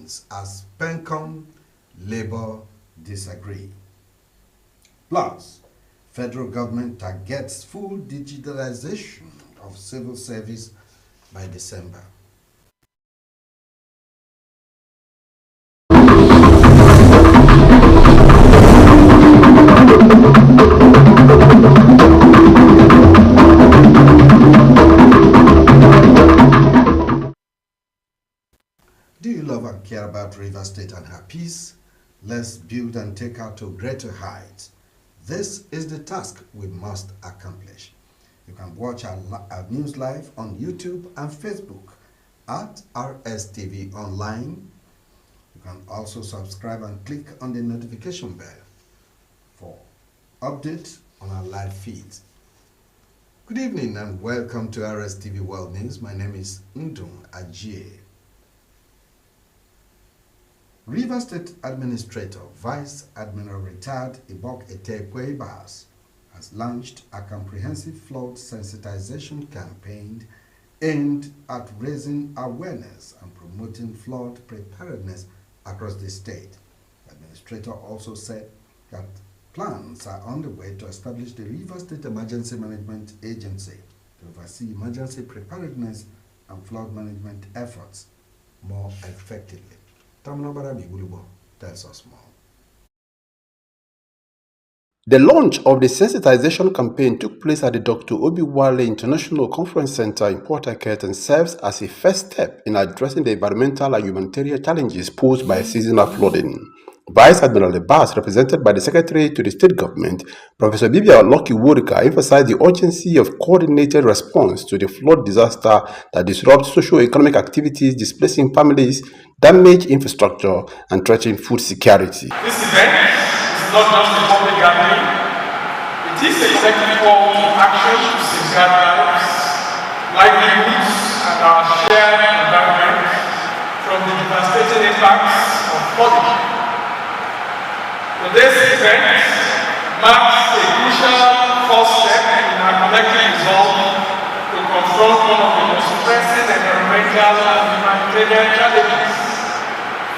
gains as PENCOM Labour disagree. Plus, federal government targets full digitalization of civil service by December. Do you love and care about Rivers State and her peace? Let's build and take her to greater heights. This is the task we must accomplish. You can watch our news live on YouTube and Facebook at Rstvlive online. You can also subscribe and click on the notification bell for updates on our live feeds. Good evening and welcome to Rstvlive World News. My name is Ndung Ajie. Rivers State Administrator, Vice Admiral Retired Ibok Etekwe-Bas has launched a comprehensive flood sensitization campaign aimed at raising awareness and promoting flood preparedness across the state. The administrator also said that plans are on the way to establish the Rivers State Emergency Management Agency to oversee emergency preparedness and flood management efforts more effectively. Tells us more. The launch of the sensitization campaign took place at the Dr. Obi Wale International Conference Center in Port Harcourt and serves as a first step in addressing the environmental and humanitarian challenges posed by seasonal flooding. Vice Admiral Lebas, represented by the Secretary to the State Government, Professor Bibia Oloki-Worika, emphasized the urgency of coordinated response to the flood disaster that disrupts socio-economic activities, displacing families, damage infrastructure, and threatening food security. This event is not just a public gathering, it is a collective call to action to safeguard lives, livelihoods, and our shared environment from the devastating impacts of flooding. Today's event marks a crucial first step in our collective resolve to confront one of the most pressing environmental and humanitarian challenges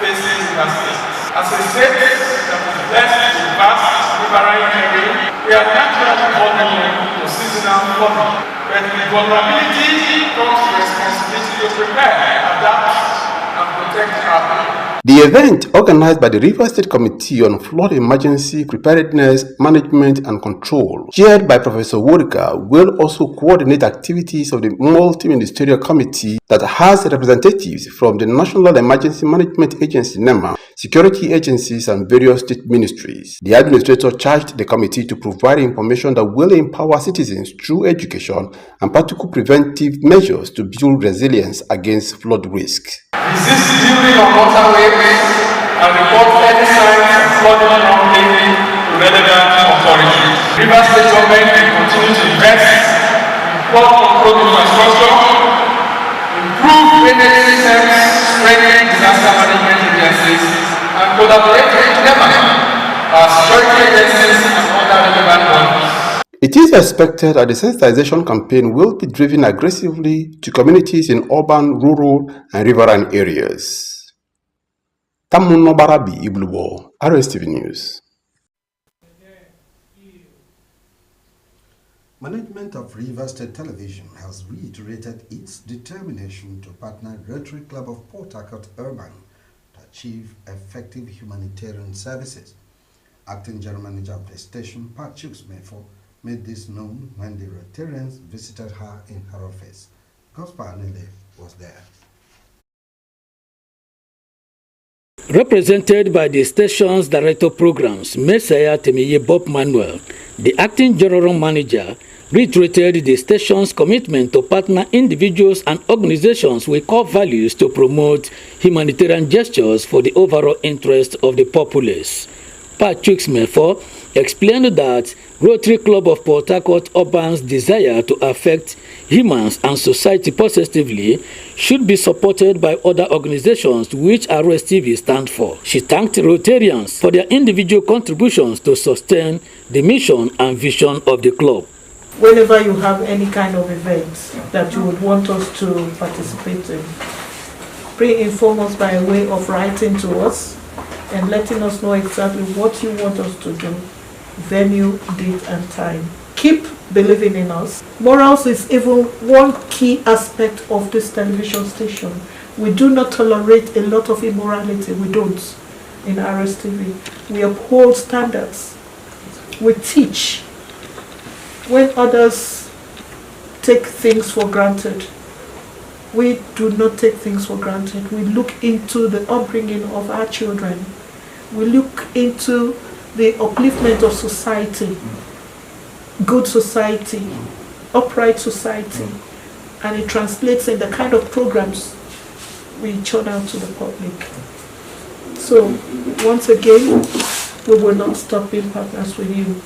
facing the state. As a state that is blessed with vast riverine terrain, we are naturally vulnerable to seasonal flooding. But with vulnerability comes the responsibility to prepare, adapt, and protect our people. The event, organized by the Rivers State Committee on Flood Emergency Preparedness, Management and Control, chaired by Professor Worika, will also coordinate activities of the Multi-Ministerial Committee that has representatives from the National Emergency Management Agency (NEMA), security agencies and various state ministries. The administrator charged the committee to provide information that will empower citizens through education and practical preventive measures to build resilience against flood risks. Resist building on waterways and report any signs of flooding promptly to relevant authorities. Rivers State Government will continue to invest in flood control infrastructure, improve drainage systems, strengthen disaster management agencies, and collaborate with them, our security agencies and other relevant bodies. It is expected that the sensitization campaign will be driven aggressively to communities in urban, rural, and riverine areas. Tamuno Barabi Iblubo, Rstvlive News. Management of Rivers State Television has reiterated its determination to partner Rotary Club of Port Harcourt Urban to achieve effective humanitarian services. Acting General Manager of the station, Pat Chuks-Mefo, made this known when the Rotarians visited her in her office. Gospel Anele was there. Represented by the station's Director of Programs, Messiah Temiye Bob Manuel, the Acting General Manager reiterated the station's commitment to partner individuals and organizations with core values to promote humanitarian gestures for the overall interest of the populace. Pat Chuks-Mefo explained that Rotary Club of Port Harcourt Urban's desire to affect humans and society positively should be supported by other organizations which Rstvlive stands for. She thanked Rotarians for their individual contributions to sustain the mission and vision of the club. Whenever you have any kind of event that you would want us to participate in, pre-inform us by way of writing to us and letting us know exactly what you want us to do, venue, date and time. Keep believing in us. Morals is even one key aspect of this television station. We do not tolerate a lot of immorality. We don't in Rstvlive. We uphold standards. We teach. When others take things for granted, we do not take things for granted. We look into the upbringing of our children. We look into the upliftment of society, good society, upright society, and it translates in the kind of programs we churn out to the public. So, once again, we will not stop being partners with you,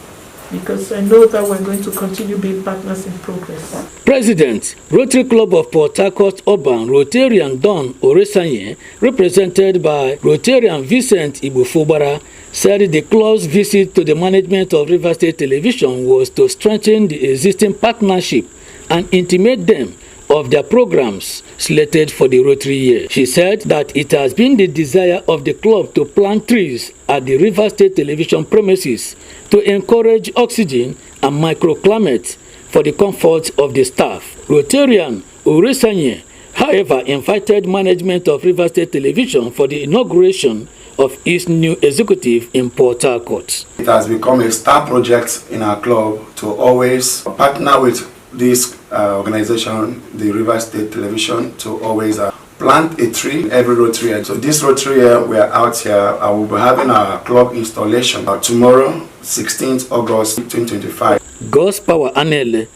because I know that we're going to continue being partners in progress. President, Rotary Club of Port Harcourt Urban, Rotarian Don Oresanye, represented by Rotarian Vincent Ibufubara, said the club's visit to the management of Rivers State Television was to strengthen the existing partnership and intimate them of their programs slated for the Rotary year. She said that it has been the desire of the club to plant trees at the Rivers State Television premises to encourage oxygen and microclimate for the comfort of the staff. Rotarian Oresanye, however, invited management of Rivers State Television for the inauguration of its new executive in Port Harcourt. It has become a star project in our club to always partner with this organization, the Rivers State Television, to always plant a tree every Rotary year. So this Rotary year, we are out here. I will be having our club installation tomorrow, 16th August 2025. God's Power Anele,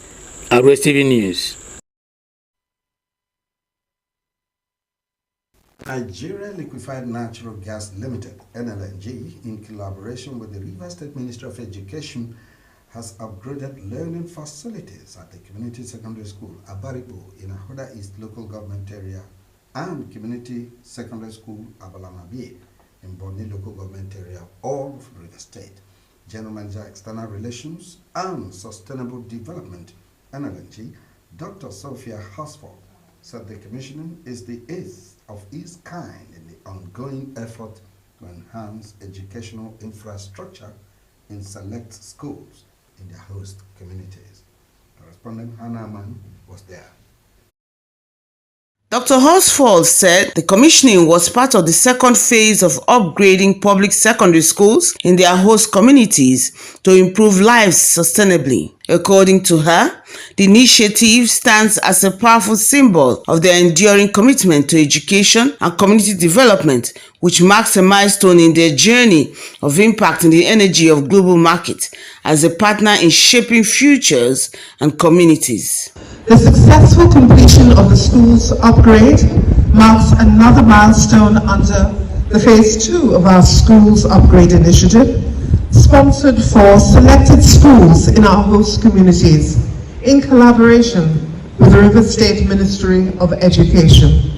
Rstvlive News. Nigeria Liquefied Natural Gas Limited, NLNG, in collaboration with the Rivers State Ministry of Education, has upgraded learning facilities at the Community Secondary School, Abaribo, in Ahoda East Local Government Area, and Community Secondary School, Abalamabie, in Boni Local Government Area, all of Rivers State. General Manager, External Relations and Sustainable Development, NLNG, Dr. Sophia Hasford, said the commissioning is the eighth of its kind in the ongoing effort to enhance educational infrastructure in select schools in their host communities. Correspondent Hannah Aman was there. Dr. Horsfall said the commissioning was part of the second phase of upgrading public secondary schools in their host communities to improve lives sustainably. According to her, the initiative stands as a powerful symbol of their enduring commitment to education and community development, which marks a milestone in their journey of impact in the energy of global market as a partner in shaping futures and communities. The successful completion of the school's upgrade marks another milestone under the Phase 2 of our Schools Upgrade Initiative, sponsored for selected schools in our host communities in collaboration with the Rivers State Ministry of Education.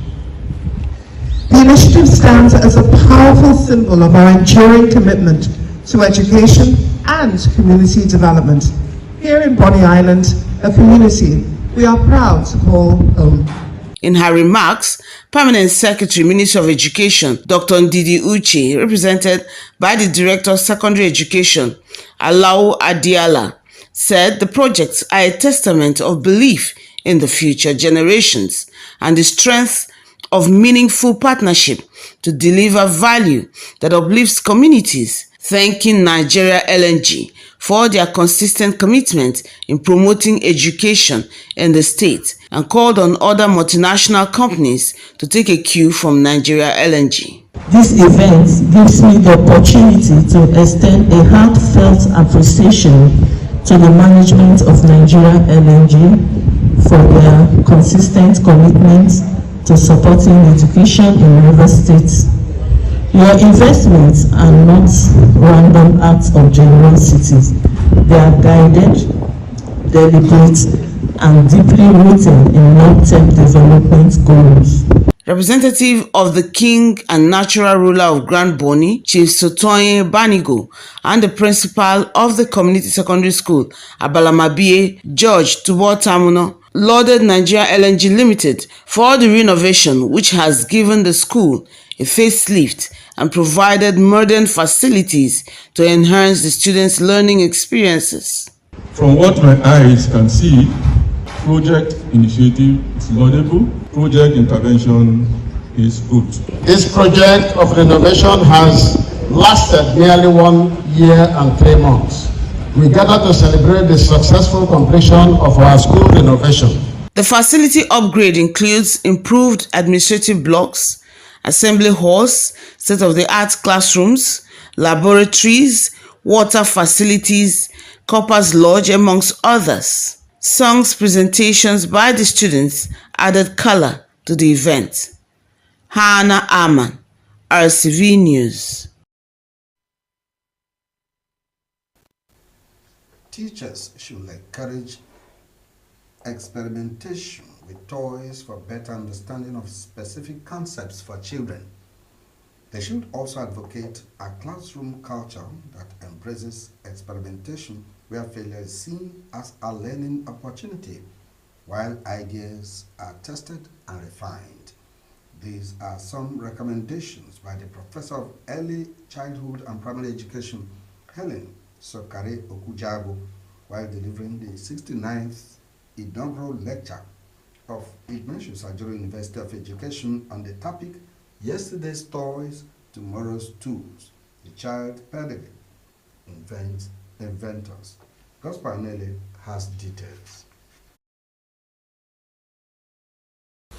The initiative stands as a powerful symbol of our enduring commitment to education and community development. Here in Bonny Island, a community we are proud to call home. In her remarks, Permanent Secretary, Ministry of Education, Dr. Ndidi Uche, represented by the Director of Secondary Education, Alao Adiala, said the projects are a testament of belief in the future generations and the strength of meaningful partnership to deliver value that uplifts communities, thanking Nigeria LNG for their consistent commitment in promoting education in the state and called on other multinational companies to take a cue from Nigeria LNG. This event gives me the opportunity to extend a heartfelt appreciation to the management of Nigeria LNG for their consistent commitment to supporting education in Rivers State. Your investments are not random acts of generosity. They are guided, deliberate, and deeply rooted in long-term development goals. Representative of the King and Natural Ruler of Grand Bonny, Chief Sotoyin Banigo, and the principal of the Community Secondary School, Abalamabie, George Tubotamuno, lauded Nigeria LNG Limited for the renovation, which has given the school a facelift and provided modern facilities to enhance the students' learning experiences. From what my eyes can see, project initiative is laudable, project intervention is good. This project of renovation has lasted nearly 1 year and 3 months. We gather to celebrate the successful completion of our school renovation. The facility upgrade includes improved administrative blocks, assembly halls, state-of-the-art classrooms, laboratories, water facilities, corpus lodge, amongst others. Songs presentations by the students added color to the event. Hannah Aman, RTV News. Teachers should encourage experimentation with toys for better understanding of specific concepts for children. They should also advocate a classroom culture that embraces experimentation where failure is seen as a learning opportunity, while ideas are tested and refined. These are some recommendations by the Professor of Early Childhood and Primary Education, Helen Sokare Okujago, while delivering the 69th inaugural lecture of Ignatius Ajuru University of Education on the topic Yesterday's Toys, Tomorrow's Tools, the Child Pedagogy Inventors. Gospel Anele has details.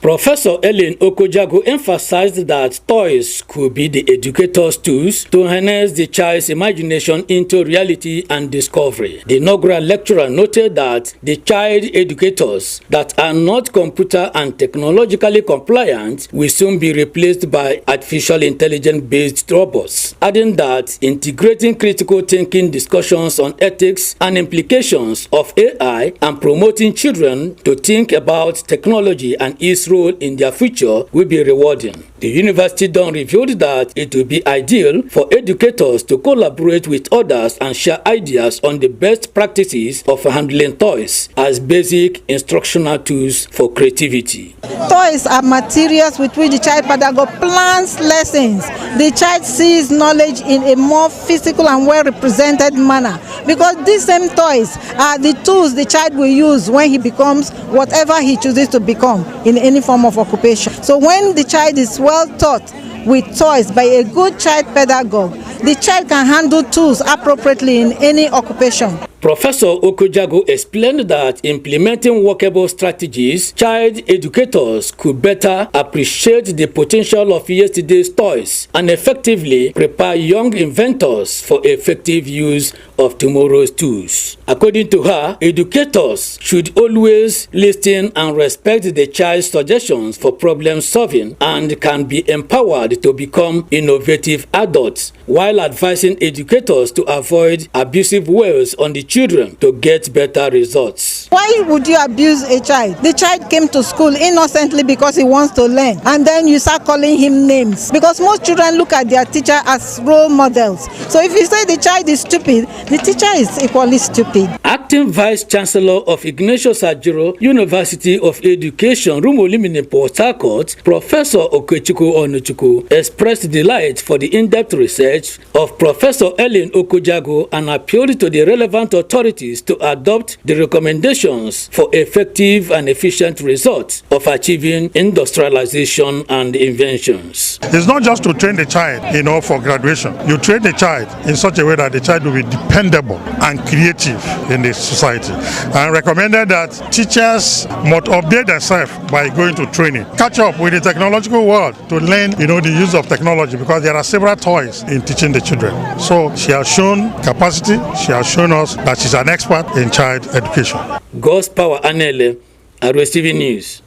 Professor Ellen Okojago emphasized that toys could be the educator's tools to harness the child's imagination into reality and discovery. The inaugural lecturer noted that the child educators that are not computer and technologically compliant will soon be replaced by artificial intelligence-based robots, adding that integrating critical thinking discussions on ethics and implications of AI and promoting children to think about technology and its role in their future will be rewarding. The university then revealed that it will be ideal for educators to collaborate with others and share ideas on the best practices of handling toys as basic instructional tools for creativity. Toys are materials with which the child pedagogue plans lessons. The child sees knowledge in a more physical and well-represented manner, because these same toys are the tools the child will use when he becomes whatever he chooses to become in any form of occupation. So when the child is well taught with toys by a good child pedagogue, the child can handle tools appropriately in any occupation. Professor Okojago explained that implementing workable strategies, child educators could better appreciate the potential of yesterday's toys and effectively prepare young inventors for effective use of tomorrow's tools. According to her, educators should always listen and respect the child's suggestions for problem solving and can be empowered to become innovative adults, while advising educators to avoid abusive ways on the children to get better results. Why would you abuse a child? The child came to school innocently because he wants to learn, and then you start calling him names. Because most children look at their teacher as role models. So if you say the child is stupid, the teacher is equally stupid. Acting Vice Chancellor of Ignatius Ajuru University of Education, Rumulimini Port Harcourt, Professor Okechukwu Onuchukwu expressed delight for the in-depth research of Professor Ellen Okojago and appealed to the relevant authorities to adopt the recommendations for effective and efficient results of achieving industrialization and inventions. It's not just to train the child, for graduation. You train the child in such a way that the child will be dependable and creative in the society. And recommended that teachers must update themselves by going to training. Catch up with the technological world to learn, the use of technology, because there are several toys in teaching the children. So she has shown capacity, she has shown us that she's an expert in child education. God's Power Anele, Rstvlive News.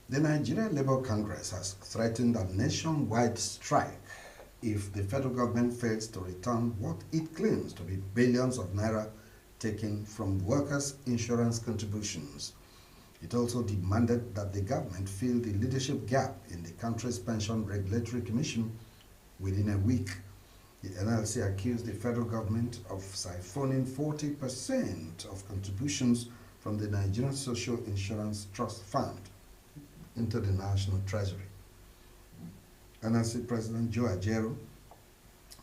The Nigerian Labour Congress has threatened a nationwide strike if the federal government fails to return what it claims to be billions of naira taken from workers' insurance contributions. It also demanded that the government fill the leadership gap in the country's pension regulatory commission within a week. The NLC accused the federal government of siphoning 40% of contributions from the Nigerian Social Insurance Trust Fund into the National Treasury. NLC President Joe Ajero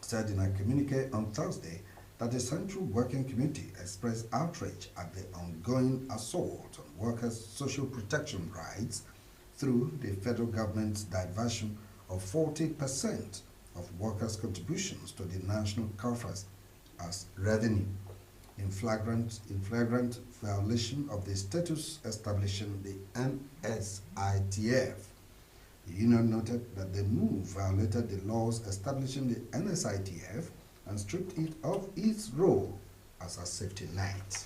said in a communique on Thursday that the Central Working Committee expressed outrage at the ongoing assault on workers' social protection rights through the federal government's diversion of 40% of workers' contributions to the national coffers as revenue, in flagrant violation of the statutes establishing the NSITF. The union noted that the move violated the laws establishing the NSITF and stripped it of its role as a safety net.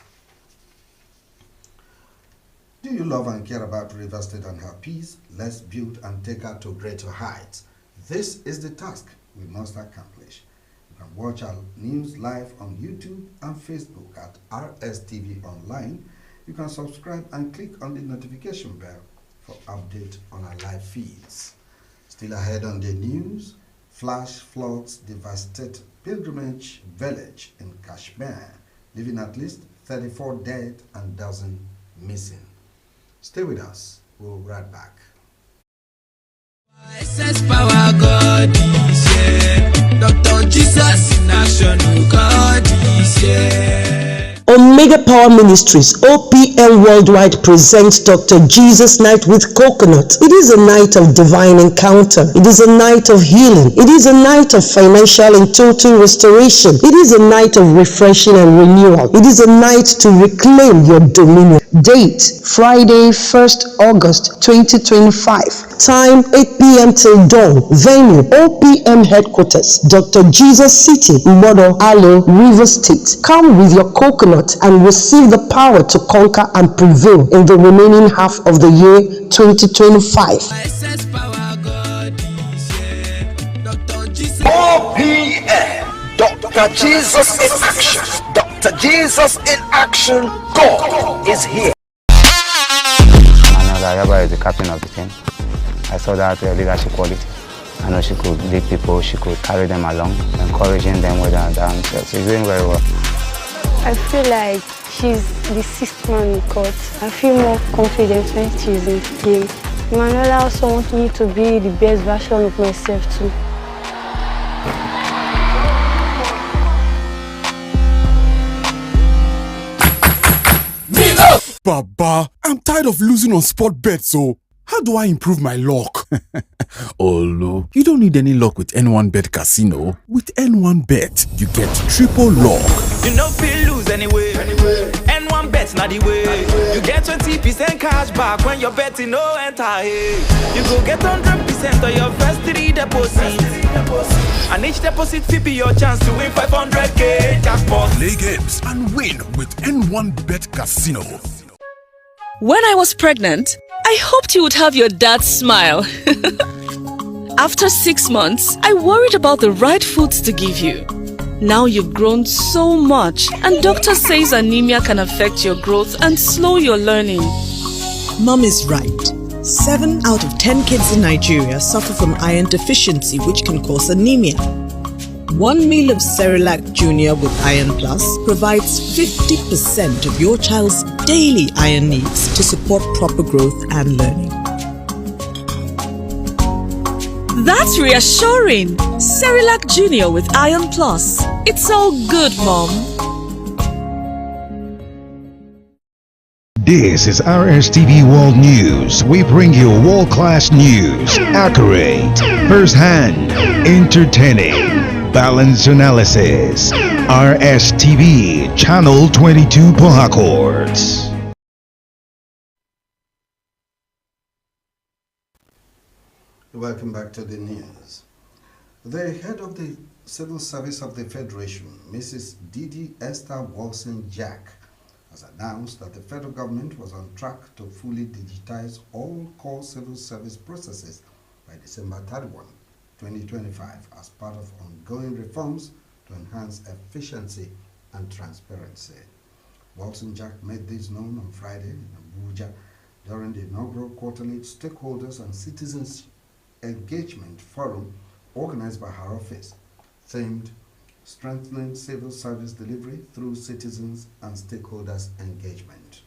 Do you love and care about Rivers State and her peace? Let's build and take her to greater heights. This is the task we must accomplish. You can watch our news live on YouTube and Facebook at Rstvlive Online. You can subscribe and click on the notification bell for update on our live feeds. Still ahead on the news, flash floods devastate pilgrimage village in Kashmir, leaving at least 34 dead and dozens missing. Stay with us. We'll be right back. Power God is here. Dr. Jesus in action, God is here. Omega Power Ministries, OPM Worldwide presents Dr. Jesus Night with Coconut. It is a night of divine encounter. It is a night of healing. It is a night of financial and total restoration. It is a night of refreshing and renewal. It is a night to reclaim your dominion. Date, Friday, 1st August 2025. Time, 8 p.m. till dawn. Venue, OPM Headquarters, Dr. Jesus City, Modo Alo, River State. Come with your coconut and receive the power to conquer and prevail in the remaining half of the year 2025. OPM, Dr. Jesus in action. Dr. Jesus in action. God is here. Yaba is the captain of the team. I saw that leadership quality. I know she could lead people, she could carry them along, encouraging them with her dance. She's doing very well. I feel like she's the sixth man in court. I feel more confident when she's in the game. Manuela also wants me to be the best version of myself too. Baba, I'm tired of losing on sport bets, so how do I improve my luck? Olu, you don't need any luck with N1 Bet Casino. With N1 Bet, you get triple luck. You know feel lose anyway. N1 Bet not the way. You get 20% cash back when you're betting no enter. You go get 100% of your first 3 deposits. And each deposit will be your chance to win 500k jackpot. Play games and win with N1 Bet Casino. When I was pregnant, I hoped you would have your dad's smile. After 6 months, I worried about the right foods to give you. Now you've grown so much, and doctor says anemia can affect your growth and slow your learning. Mom is right. 7 out of 10 kids in Nigeria suffer from iron deficiency, which can cause anemia. 1 meal of Cerelac Junior with Iron Plus provides 50% of your child's daily iron needs to support proper growth and learning. That's reassuring. Cerelac Junior with Iron Plus. It's all good, Mom. This is RSTV World News. We bring you world-class news, accurate, first-hand, entertaining, balanced analysis. RSTV, Channel 22 Port Harcourt. Welcome back to the news. The head of the Civil Service of the Federation, Mrs. Didi Esther Wilson-Jack, has announced that the federal government was on track to fully digitize all core civil service processes by December 31, 2025 as part of ongoing reforms to enhance efficiency and transparency. Wilson-Jack made this known on Friday in Abuja during the inaugural quarterly Stakeholders and Citizens Engagement Forum organized by her office, themed strengthening civil service delivery through citizens and stakeholders' engagement.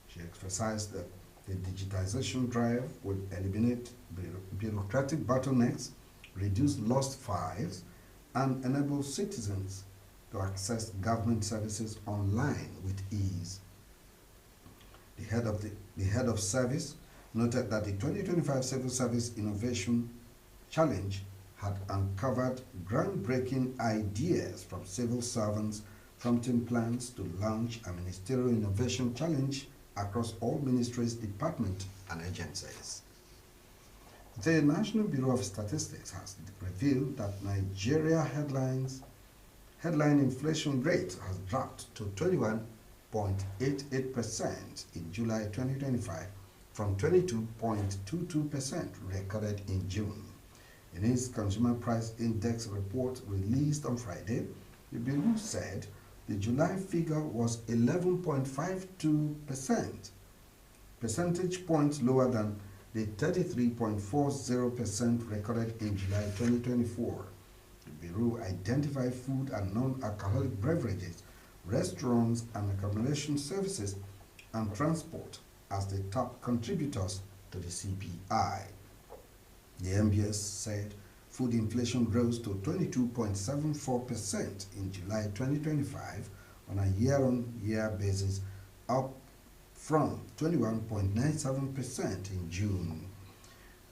She emphasized that the digitization drive would eliminate bureaucratic bottlenecks, reduce lost files, and enable citizens to access government services online with ease. The head of service noted that the 2025 Civil Service Innovation Challenge had uncovered groundbreaking ideas from civil servants, prompting plans to launch a ministerial innovation challenge across all ministries, departments, and agencies. The National Bureau of Statistics has revealed that Nigeria headline inflation rate has dropped to 21.88% in July 2025 from 22.22% recorded in June. In its Consumer Price Index report released on Friday, the Bureau said the July figure was 11.52%, percentage points lower than the 33.40% recorded in July 2024. The Bureau identified food and non-alcoholic beverages, restaurants and accommodation services, and transport as the top contributors to the CPI. The MBS said food inflation rose to 22.74% in July 2025 on a year-on-year basis, up from 21.97% in June.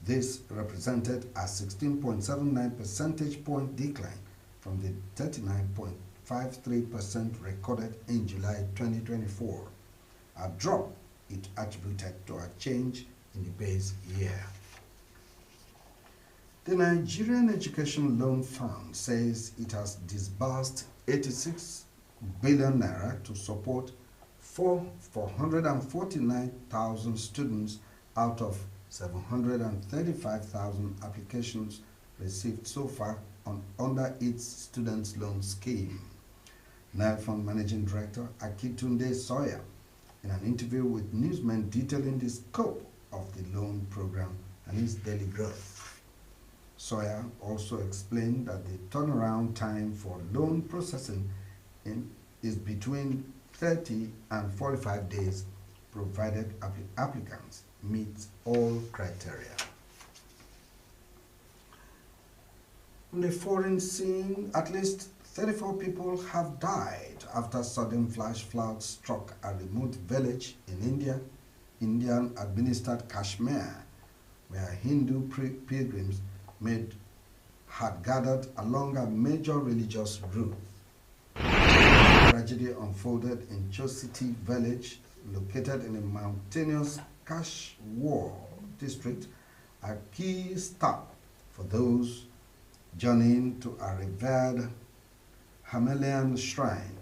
This represented a 16.79 percentage point decline from the 39.53% recorded in July 2024, a drop it attributed to a change in the base year. The Nigerian Education Loan Fund says it has disbursed 86 billion naira to support 449,000 students out of 735,000 applications received so far under its students' loan scheme. Nile Fund Managing Director Akitunde Sawyer, in an interview with newsmen detailing the scope of the loan program and its daily growth. Sawyer also explained that the turnaround time for loan processing is between 30 and 45 days, provided applicants meet all criteria. On the foreign scene, at least 34 people have died after sudden flash floods struck a remote village in Indian-administered Kashmir, where Hindu pilgrims had gathered along a major religious route. The tragedy unfolded in Chositi village, located in the mountainous Kashwar district, a key stop for those journeying to a revered Himalayan shrine.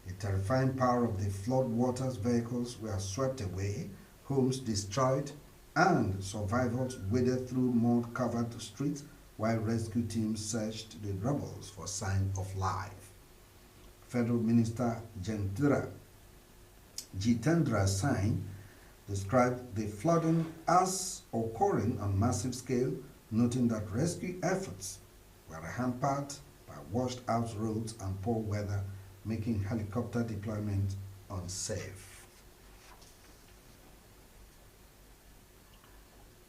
The terrifying power of the floodwaters vehicles were swept away, homes destroyed, and survivors waded through mud-covered streets while rescue teams searched the rubble for signs of life. Federal Minister Jitendra Singh described the flooding as occurring on massive scale, noting that rescue efforts were hampered by washed-out roads and poor weather, making helicopter deployment unsafe.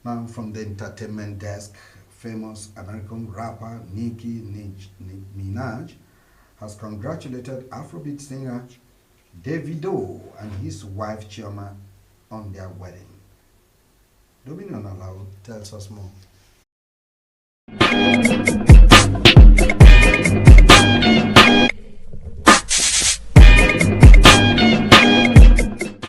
Now from the entertainment desk, famous American rapper Nicki Minaj has congratulated Afrobeat singer Davido and his wife Chioma on their wedding. Dominion Alao tells us more.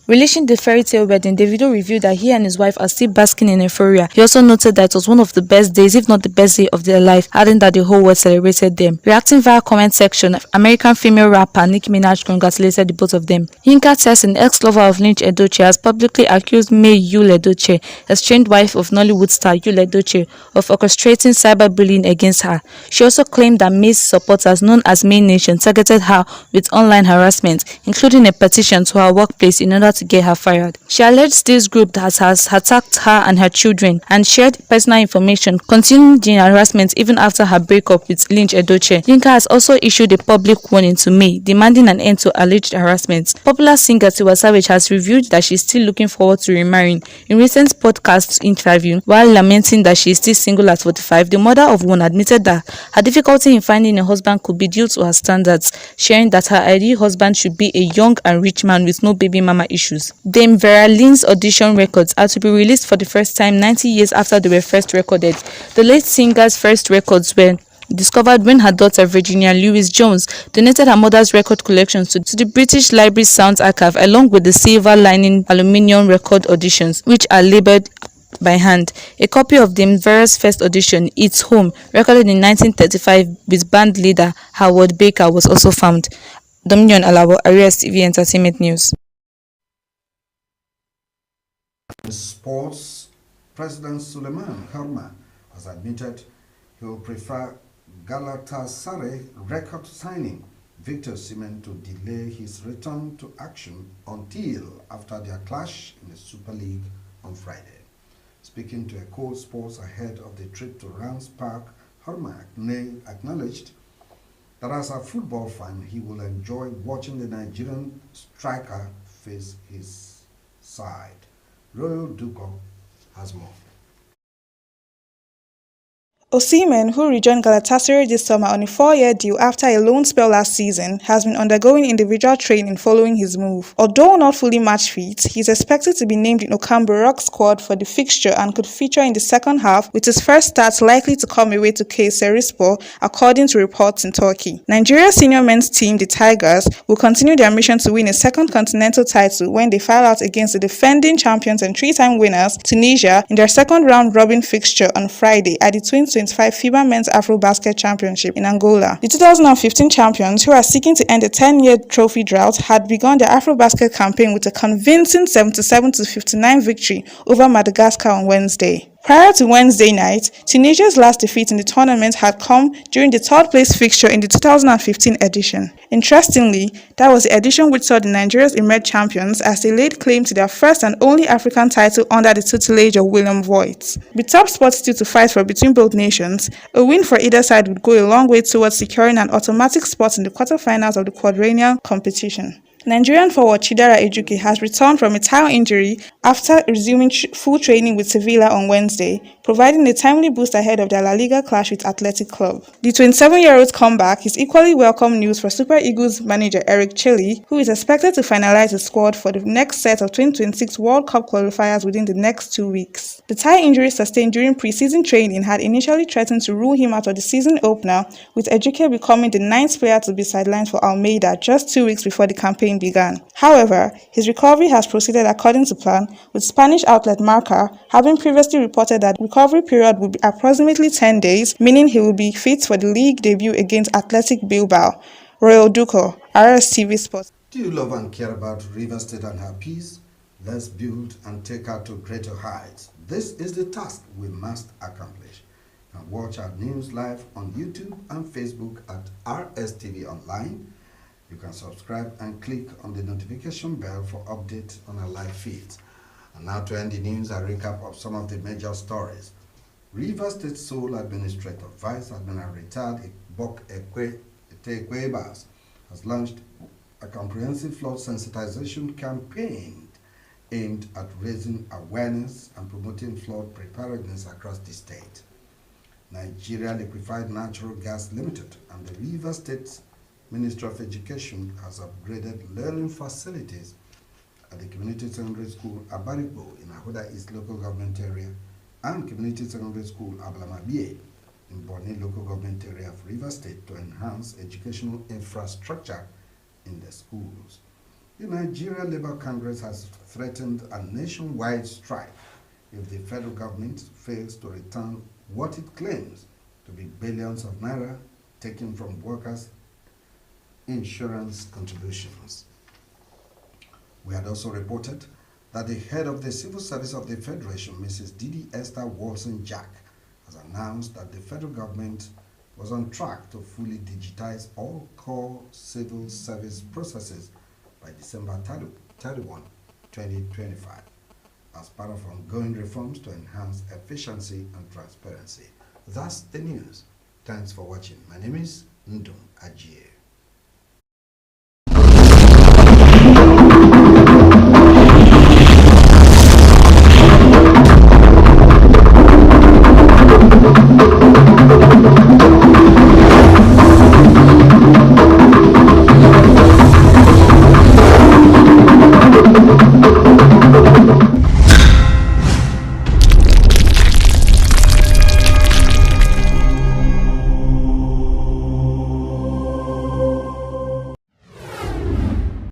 Releasing the fairy tale wedding, Davido revealed that he and his wife are still basking in euphoria. He also noted that it was one of the best days, if not the best day of their life, adding that the whole world celebrated them. Reacting via comment section, American female rapper Nicki Minaj congratulated the both of them. Yinka Tessin, ex-lover of Lynch Edochie, has publicly accused May Yul Edochie, estranged wife of Nollywood star Yul Edochie, of orchestrating cyberbullying against her. She also claimed that May's supporters, known as May Nation, targeted her with online harassment, including a petition to her workplace in order to get her fired. She alleged this group has attacked her and her children and shared personal information, continuing the harassment even after her breakup with Lynch Edochie. Yinka has also issued a public warning to May, demanding an end to alleged harassment. Popular singer Tiwa Savage has revealed that she is still looking forward to remarrying. In recent podcast interview, while lamenting that she is still single at 45, the mother of one admitted that her difficulty in finding a husband could be due to her standards, sharing that her ideal husband should be a young and rich man with no baby mama issues. Dame Vera Lynn's audition records are to be released for the first time 90 years after they were first recorded. The late singer's first records were discovered when her daughter Virginia Louise Jones donated her mother's record collections to the British Library Sounds Archive, along with the silver lining aluminium record auditions, which are labeled by hand. A copy of Dame Vera's first audition, It's Home, recorded in 1935 with band leader Howard Baker, was also found. Dominion Alabo, Rstvlive Entertainment News. Sports, President Suleiman Herman has admitted he will prefer Galatasaray record signing Victor Osimhen to delay his return to action until after their clash in the Super League on Friday. Speaking to Echo Sports ahead of the trip to Rams Park, Herman acknowledged that as a football fan, he will enjoy watching the Nigerian striker face his side. Royal Duco has more. Osimhen, who rejoined Galatasaray this summer on a 4-year deal after a loan spell last season, has been undergoing individual training following his move. Although not fully match fit, he is expected to be named in Okambo Rock's squad for the fixture and could feature in the second half, with his first start likely to come away to Kayserispor, according to reports in Turkey. Nigeria's senior men's team, the Tigers, will continue their mission to win a second continental title when they file out against the defending champions and 3-time winners, Tunisia, in their second round-robin fixture on Friday at the 2025 FIBA Men's Afrobasket Championship in Angola. The 2015 champions, who are seeking to end a 10-year trophy drought, had begun their Afrobasket campaign with a convincing 77-59 victory over Madagascar on Wednesday. Prior to Wednesday night, Tunisia's last defeat in the tournament had come during the third-place fixture in the 2015 edition. Interestingly, that was the edition which saw the Nigerians emerge champions as they laid claim to their first and only African title under the tutelage of William Voigt. With top spots still to fight for between both nations, a win for either side would go a long way towards securing an automatic spot in the quarterfinals of the quadrennial competition. Nigerian forward Chidera Ejuke has returned from a thigh injury after resuming full training with Sevilla on Wednesday, providing a timely boost ahead of their La Liga clash with Athletic Club. The 27-year-old's comeback is equally welcome news for Super Eagles manager Eric Chelle, who is expected to finalize his squad for the next set of 2026 World Cup qualifiers within the next 2 weeks. The thigh injury sustained during pre-season training had initially threatened to rule him out of the season opener, with Ejuke becoming the 9th player to be sidelined for Almeida just 2 weeks before the campaign began. However, his recovery has proceeded according to plan, with Spanish outlet Marca having previously reported that the recovery period will be approximately 10 days, meaning he will be fit for the league debut against Athletic Bilbao. Royal Duco, Rstvlive Sports. Do you love and care about River State and her peace? Let's build and take her to greater heights. This is the task we must accomplish. You can watch our news live on YouTube and Facebook at Rstvlive Online. You can subscribe and click on the notification bell for updates on our live feeds. And now to end the news, a recap of some of the major stories. River State Sole Administrator, Vice Admiral retired Bok Etekwebas has launched a comprehensive flood sensitization campaign aimed at raising awareness and promoting flood preparedness across the state. Nigeria Liquefied Natural Gas Limited and the River State Ministry of Education has upgraded learning facilities at the Community Secondary School Abaribo in Ahoda East Local Government Area and Community Secondary School Ablamabie in Borne Local Government Area of River State to enhance educational infrastructure in the schools. The Nigeria Labour Congress has threatened a nationwide strike if the federal government fails to return what it claims to be billions of naira taken from workers' insurance contributions. We had also reported that the head of the Civil Service of the Federation, Mrs. Didi Esther Wilson-Jack, has announced that the federal government was on track to fully digitize all core civil service processes by December 31, 2025 as part of ongoing reforms to enhance efficiency and transparency. That's the news. Thanks for watching. My name is Ndum Ajie.